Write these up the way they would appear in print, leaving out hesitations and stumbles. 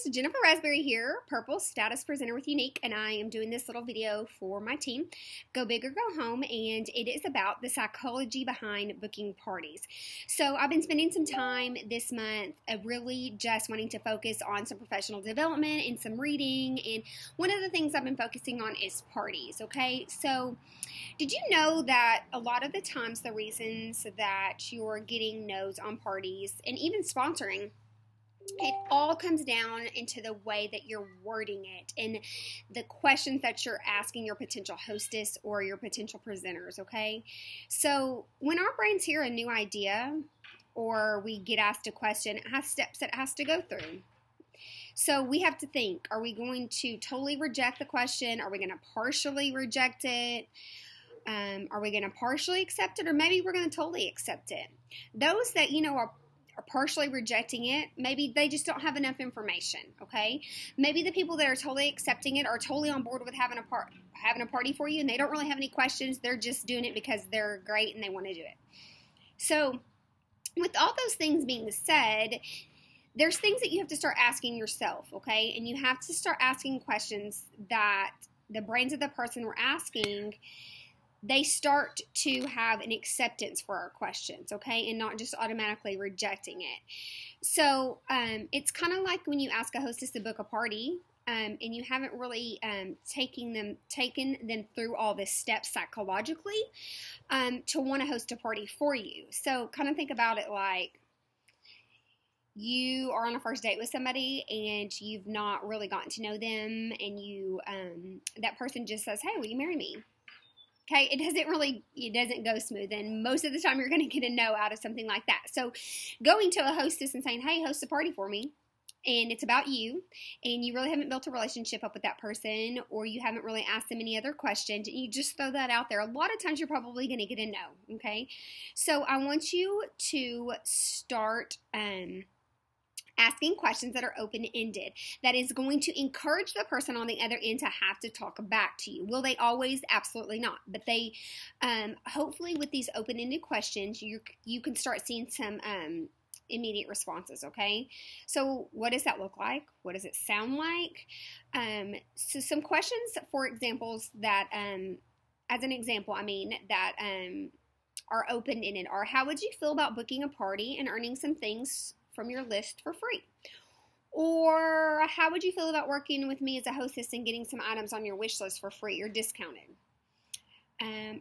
guys, Jennifer Raspberry here, Purple Status Presenter with Younique, and I am doing this little video for my team, Go Big or Go Home, and it is about the psychology behind booking parties. So I've been spending some time this month really just wanting to focus on some professional development and some reading, and one of the things I've been focusing on is parties, okay? So did you know that a lot of the times the reasons that you're getting no's on parties and even sponsoring, it all comes down into the way that you're wording it and the questions that you're asking your potential hostess or your potential presenters, okay? So when our brains hear a new idea or we get asked a question, it has steps it has to go through. So we have to think, are we going to totally reject the question? Are we going to partially reject it? Are we going to partially accept it? Or maybe we're going to totally accept it. Those that, are partially rejecting it, maybe they just don't have enough information, okay? Maybe the people that are totally accepting it are totally on board with having a party for you, and they don't really have any questions. They're just doing it because they're great and they want to do it. So with all those things being said, there's things that you have to start asking yourself, okay? And you have to start asking questions that the brains of the person we're asking, they start to have an acceptance for our questions, okay, and not just automatically rejecting it. So it's kind of like when you ask a hostess to book a party and you haven't really taken them through all the steps psychologically to want to host a party for you. So kind of think about it like you are on a first date with somebody and you've not really gotten to know them, and you that person just says, "Hey, will you marry me?" Okay, it doesn't go smooth, and most of the time you're going to get a no out of something like that. So going to a hostess and saying, "Hey, host a party for me," and it's about you, and you really haven't built a relationship up with that person, or you haven't really asked them any other questions, and you just throw that out there, a lot of times you're probably going to get a no, okay? So I want you to start asking questions that are open-ended, that is going to encourage the person on the other end to have to talk back to you. Will they always? Absolutely not. But they, hopefully with these open-ended questions, you can start seeing some immediate responses, okay? So what does that look like? What does it sound like? So some questions, for examples that, as an example, that are open-ended are, how would you feel about booking a party and earning some things from your list for free? Or how would you feel about working with me as a hostess and getting some items on your wish list for free or discounted?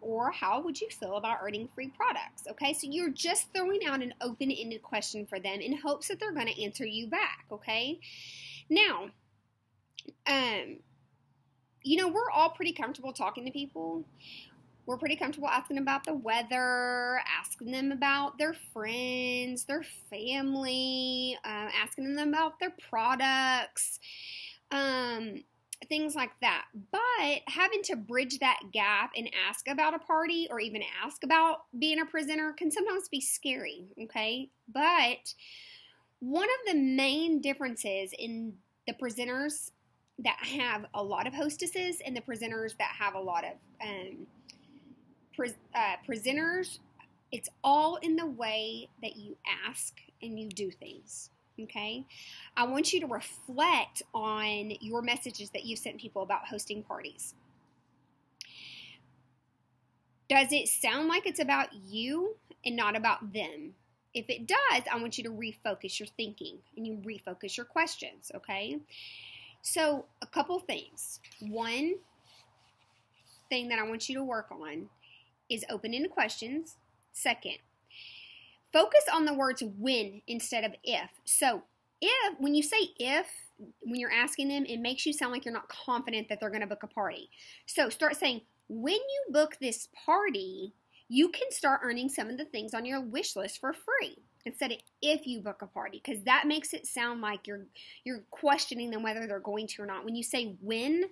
Or how would you feel about earning free products? Okay, so you're just throwing out an open-ended question for them in hopes that they're going to answer you back, okay? Now, we're all pretty comfortable talking to people. We're pretty comfortable asking about the weather, asking them about their friends, their family, asking them about their products, things like that. But having to bridge that gap and ask about a party or even ask about being a presenter can sometimes be scary, okay? But one of the main differences in the presenters that have a lot of hostesses and the presenters that have a lot of presenters, it's all in the way that you ask and you do things, okay? I want you to reflect on your messages that you've sent people about hosting parties. Does it sound like it's about you and not about them? If it does, I want you to refocus your thinking and you refocus your questions, okay? So a couple things. One thing that I want you to work on is open-ended questions. Second, focus on the words when instead of if. So when you say if, when you're asking them, it makes you sound like you're not confident that they're going to book a party. So start saying, when you book this party, you can start earning some of the things on your wish list for free, instead of if you book a party, because that makes it sound like you're questioning them whether they're going to or not. When you say when,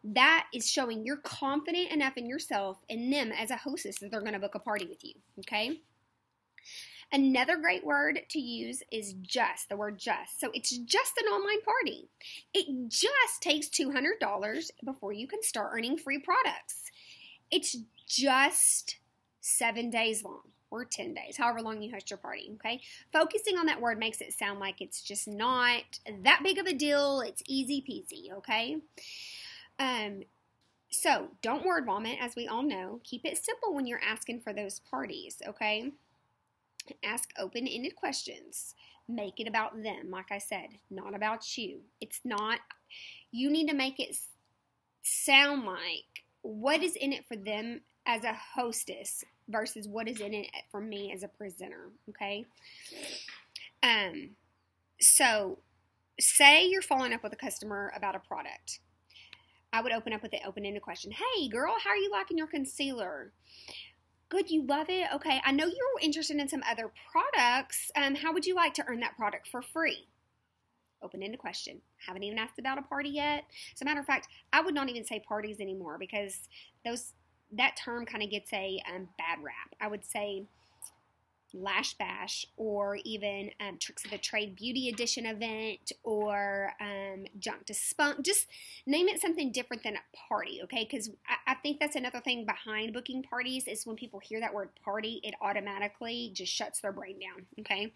that is showing you're confident enough in yourself and them as a hostess that they're going to book a party with you, okay? Another great word to use is just, the word just. So it's just an online party. It just takes $200 before you can start earning free products. It's just 7 days long. or 10 days, however long you host your party, okay? Focusing on that word makes it sound like it's just not that big of a deal. It's easy peasy, okay? So don't word vomit, as we all know. Keep it simple when you're asking for those parties, okay? Ask open-ended questions. Make it about them, like I said, not about you. It's not, you need to make it sound like what is in it for them as a hostess versus what is in it for me as a presenter, okay? So say you're following up with a customer about a product. I would open up with an open-ended question. Hey, girl, how are you liking your concealer? Good, you love it? Okay, I know you're interested in some other products. How would you like to earn that product for free? Open-ended question. Haven't even asked about a party yet. As a matter of fact, I would not even say parties anymore because that term kind of gets a bad rap. I would say Lash Bash, or even Tricks of the Trade Beauty Edition event, or Junk to Spunk. Just name it something different than a party, okay? Because I think that's another thing behind booking parties is when people hear that word party, it automatically just shuts their brain down, okay?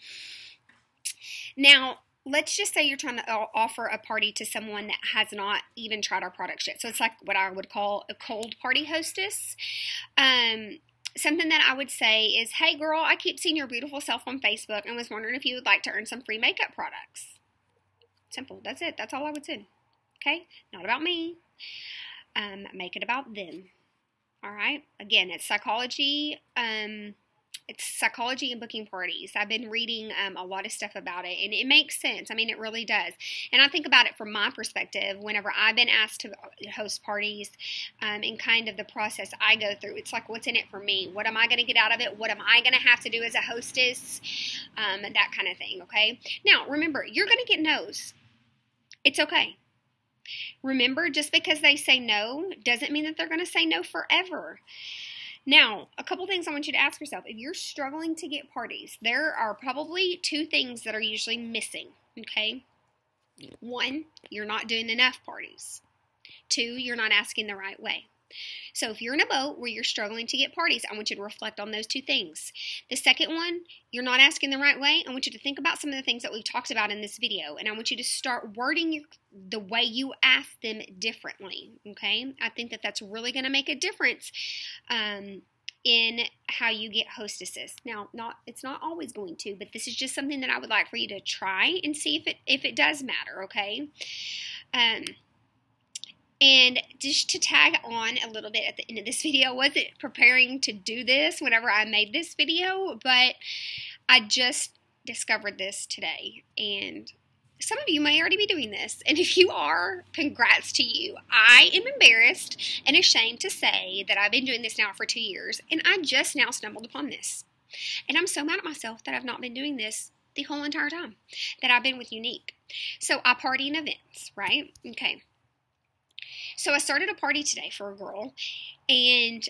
Now, let's just say you're trying to offer a party to someone that has not even tried our products yet. So it's like what I would call a cold party hostess. Something that I would say is, hey girl, I keep seeing your beautiful self on Facebook and was wondering if you would like to earn some free makeup products. Simple. That's it. That's all I would say. Okay? Not about me. Make it about them. All right? Again, it's psychology. It's psychology and booking parties. I've been reading a lot of stuff about it, and it makes sense. I mean, it really does. And I think about it from my perspective whenever I've been asked to host parties and kind of the process I go through. It's like, what's in it for me? What am I going to get out of it? What am I going to have to do as a hostess? That kind of thing, okay? Now, remember, you're going to get no's. It's okay. Remember, just because they say no doesn't mean that they're going to say no forever. Now, a couple things I want you to ask yourself. If you're struggling to get parties, there are probably two things that are usually missing, okay? One, you're not doing enough parties. Two, you're not asking the right way. So if you're in a boat where you're struggling to get parties, I want you to reflect on those two things. The second one, you're not asking the right way. I want you to think about some of the things that we've talked about in this video, and I want you to start wording the way you ask them differently, okay? I think that that's really going to make a difference in how you get hostesses. Now, it's not always going to, but this is just something that I would like for you to try and see if it does matter, okay? And just to tag on a little bit at the end of this video, I wasn't preparing to do this whenever I made this video, but I just discovered this today, and some of you may already be doing this, and if you are, congrats to you. I am embarrassed and ashamed to say that I've been doing this now for 2 years, and I just now stumbled upon this. And I'm so mad at myself that I've not been doing this the whole entire time that I've been with Younique. So I party in events, right? Okay. So I started a party today for a girl, and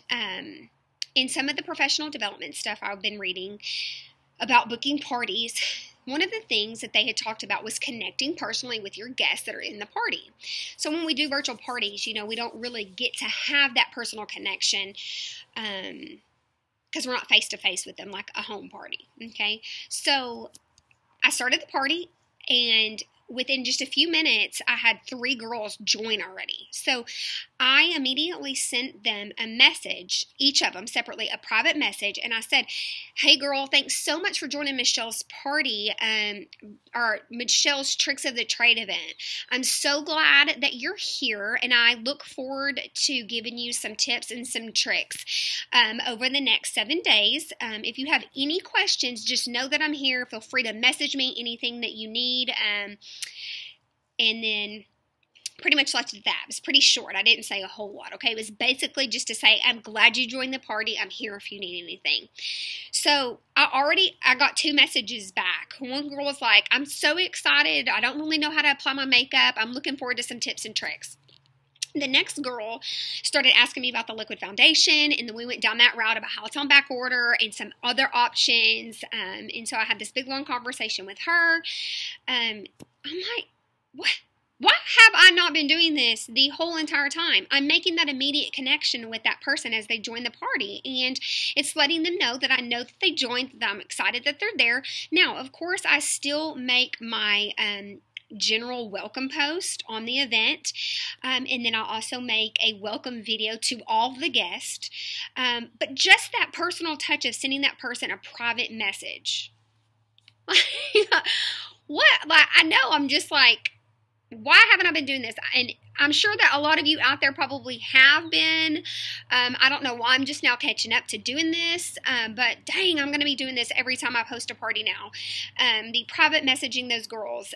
in some of the professional development stuff I've been reading about booking parties, one of the things that they had talked about was connecting personally with your guests that are in the party. So when we do virtual parties, you know, we don't really get to have that personal connection because we're not face-to-face with them like a home party, okay? So I started the party, and within just a few minutes, I had 3 girls join already. So I immediately sent them a message, each of them separately, a private message, and I said, hey girl, thanks so much for joining Michelle's party, or Michelle's Tricks of the Trade event. I'm so glad that you're here, and I look forward to giving you some tips and some tricks over the next 7 days. If you have any questions, just know that I'm here. Feel free to message me anything that you need. And then pretty much left it at that. It was pretty short. I didn't say a whole lot, okay? It was basically just to say, I'm glad you joined the party. I'm here if you need anything. So I got 2 messages back. One girl was like, I'm so excited. I don't really know how to apply my makeup. I'm looking forward to some tips and tricks. The next girl started asking me about the liquid foundation, and then we went down that route about how it's on back order and some other options. And so I had this big long conversation with her. I'm like, what? Why have I not been doing this the whole entire time? I'm making that immediate connection with that person as they join the party, and it's letting them know that I know that they joined, that I'm excited that they're there. Now, of course, I still make my general welcome post on the event, and then I'll also make a welcome video to all the guests, but just that personal touch of sending that person a private message. What? Like, I know, I'm just like, why haven't I been doing this? And I'm sure that a lot of you out there probably have been. I don't know why I'm just now catching up to doing this, but dang, I'm going to be doing this every time I post a party now. Be private messaging those girls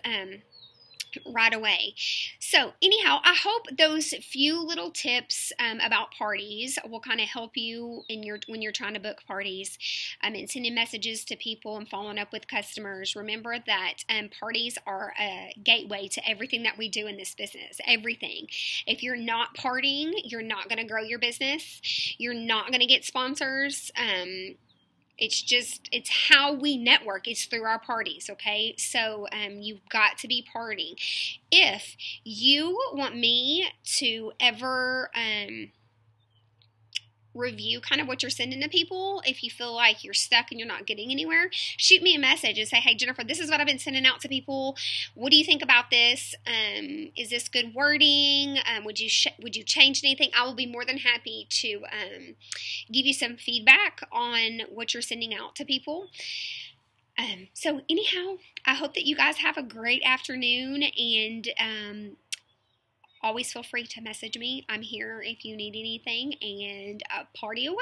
right away. So anyhow, I hope those few little tips about parties will kind of help you in when you're trying to book parties, and sending messages to people and following up with customers. Remember that parties are a gateway to everything that we do in this business. Everything. If you're not partying, you're not going to grow your business. You're not going to get sponsors. It's how we network. It's through our parties, okay? So you've got to be partying. If you want me to ever review kind of what you're sending to people, if you feel like you're stuck and you're not getting anywhere, shoot me a message and say, hey, Jennifer, this is what I've been sending out to people. What do you think about this? Is this good wording? Would you change anything? I will be more than happy to give you some feedback on what you're sending out to people. So anyhow, I hope that you guys have a great afternoon, and always feel free to message me. I'm here if you need anything, and party away.